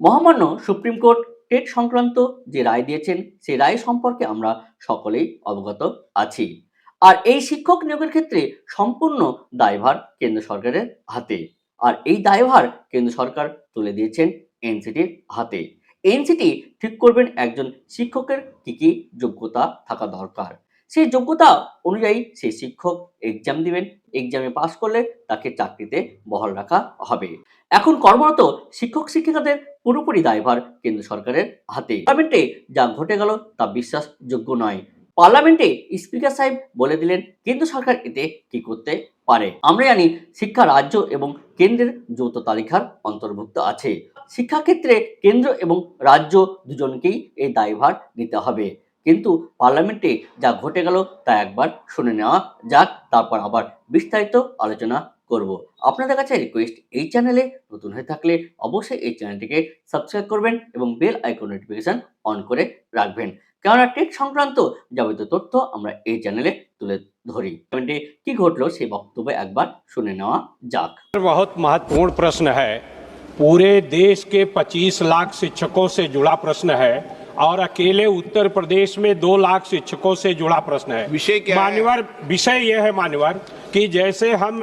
মহামান্য supreme court TET সংক্রান্ত যে রায় দিয়েছেন সেই রায় সম্পর্কে আমরা সকলেই অবগত আছি। আর এই শিক্ষক নিয়োগের ক্ষেত্রে সম্পূর্ণ দায়ভার কেন্দ্র সরকারের হাতে। আর এই দায়ভার কেন্দ্র সরকার তুলে দিয়েছেন এনসিটির হাতে। এনসিটি ঠিক করবেন একজন শিক্ষকের কি কি যোগ্যতা থাকা দরকার। সেই যোগ্যতা অনুযায়ী সেই শিক্ষক এক্সাম দিবেন, এক্সামে পাশ করলে তাকে চাকরিতে বহাল রাখা হবে। এখন কর্মরত শিক্ষক শিক্ষিকাদের পুরোপুরি দায়ভার কেন্দ্র সরকারের হাতে। পার্লামেন্টে যা ঘটে গেল তা বিশ্বাসযোগ্য নয়। পার্লামেন্টে স্পিকার সাহেব বলে দিলেন কেন্দ্র সরকার এতে কি করতে পারে। আমরা জানি শিক্ষা রাজ্য এবং কেন্দ্রের যৌথ তালিকার অন্তর্ভুক্ত আছে। শিক্ষাক্ষেত্রে কেন্দ্র এবং রাজ্য দুজনকেই এই দায়ভার নিতে হবে। কিন্তু পার্লামেন্টে যা ঘটে গেল তা একবার শুনে নেওয়া যাক, তারপর আবার বিস্তারিত আলোচনা করব। আপনাদের কাছে রিকোয়েস্ট, এই চ্যানেলে নতুন হয়ে থাকলে অবশ্যই এই চ্যানেলটিকে সাবস্ক্রাইব করবেন এবং বেল আইকন নোটিফিকেশন অন করে রাখবেন, কেননা টেট সংক্রান্ত যাবতীয় তথ্য আমরা এই চ্যানেলে তুলে ধরি। কমেন্টে কি ঘটলো সেই বক্তব্য একবার শুনে নেওয়া যাক। बहुत महत्वपूर्ण प्रश्न है। पूरे देश के 25 लाख शिक्षकों से जुड़ा प्रश्न है और अकेले उत्तर प्रदेश में 2 लाख शिक्षकों से जुड़ा प्रश्न है। विषय क्या है? मान्यवर, विषय यह है मान्यवर कि जैसे हम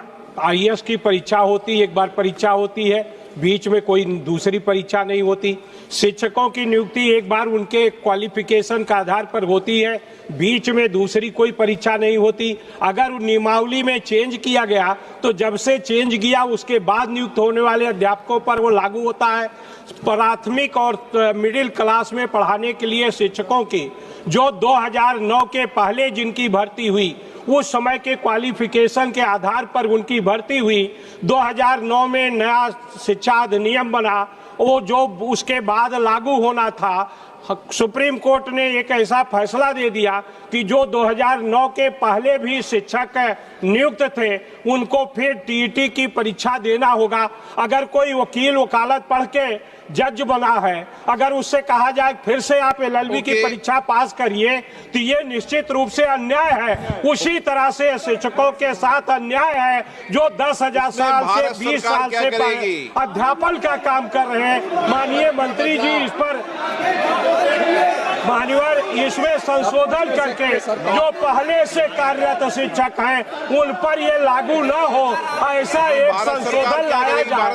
आईएएस की परीक्षा होती, एक बार परीक्षा होती है, बीच में कोई दूसरी परीक्षा नहीं होती। शिक्षकों की नियुक्ति एक बार उनके क्वालिफिकेशन के आधार पर होती है, बीच में दूसरी कोई परीक्षा नहीं होती। अगर नियमावली में चेंज किया गया तो जब से चेंज किया उसके बाद नियुक्त होने वाले अध्यापकों पर वो लागू होता है। प्राथमिक और मिडिल क्लास में पढ़ाने के लिए शिक्षकों की जो 2009 के पहले जिनकी भर्ती हुई, उस समय के क्वालिफिकेशन के आधार पर उनकी भर्ती हुई। 2009 में नया शिक्षा अधिनियम बना, वो जो उसके बाद लागू होना था, सुप्रीम कोर्ट ने एक ऐसा फैसला दे दिया कि जो 2009 के पहले भी शिक्षक नियुक्त थे उनको फिर टीईटी की परीक्षा देना होगा। अगर कोई वकील वकालत पढ़ के जज बना है, अगर उससे कहा जाए फिर से आप एलएलबी की परीक्षा पास करिए, तो ये निश्चित रूप से अन्याय है। उसी तरह से शिक्षकों के साथ अन्याय है जो 10,000 साल से 20 साल से अध्यापन का काम कर रहे हैं। माननीय मंत्री जी इस पर मान्यवर इसमें संशोधन करके जो पहले से कार्यरत शिक्षक हैं उन पर ये लागू न हो, ऐसा एक संशोधन लाया जाए।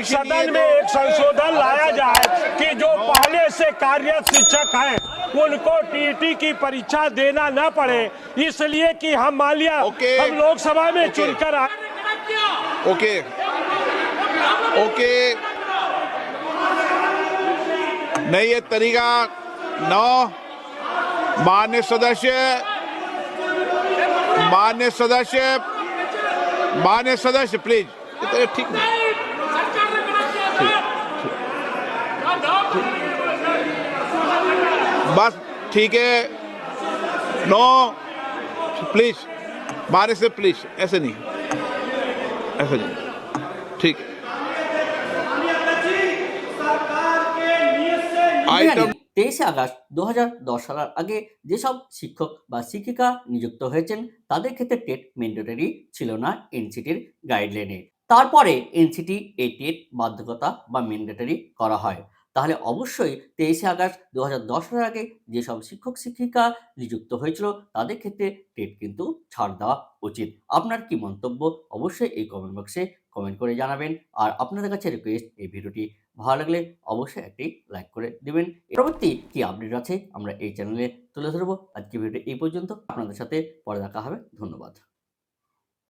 सदन में एक संशोधन लाया जाए कि जो पहले से कार्यरत शिक्षक हैं उनको टीईटी की परीक्षा देना न पड़े, इसलिए कि हम मान लिया हम लोकसभा में चुनकर ओके नहीं, ये तरीका नौ। मान्य सदस्य प्लीज, ठीक नहीं। बस ठीक है, नो प्लीज, मारे से प्लीज, ऐसे नहीं, ठीक। আইটেম 23 আগস্ট 2010 সালের আগে যেসব শিক্ষক বা শিক্ষিকা নিযুক্ত হয়েছেন তাদের ক্ষেত্রে টেট ম্যান্ডেটরি ছিল না এনসিটির গাইডলাইনে। তারপরে এনসিটি এই টেট বাধ্যকতা বা ম্যান্ডেটরি করা হয়। তাহলে অবশ্যই 23 আগস্ট 2010 সালের আগে যেসব শিক্ষক শিক্ষিকা নিযুক্ত হয়েছিল তাদের ক্ষেত্রে টেট কিন্তু ছাড় দেওয়া উচিত। আপনার কি মন্তব্য অবশ্যই এই কমেন্ট বক্সে কমেন্ট করে জানাবেন। আর আপনাদের কাছে রিকোয়েস্ট, এই ভিডিওটি ভালো লাগলে অবশ্যই একটি লাইক করে দিবেন। পরবর্তী কি আপডেট আছে আমরা এই চ্যানেলে তুলে ধরবো। আজকে ভিডিও এই পর্যন্ত, আপনাদের সাথে পরে দেখা হবে। ধন্যবাদ।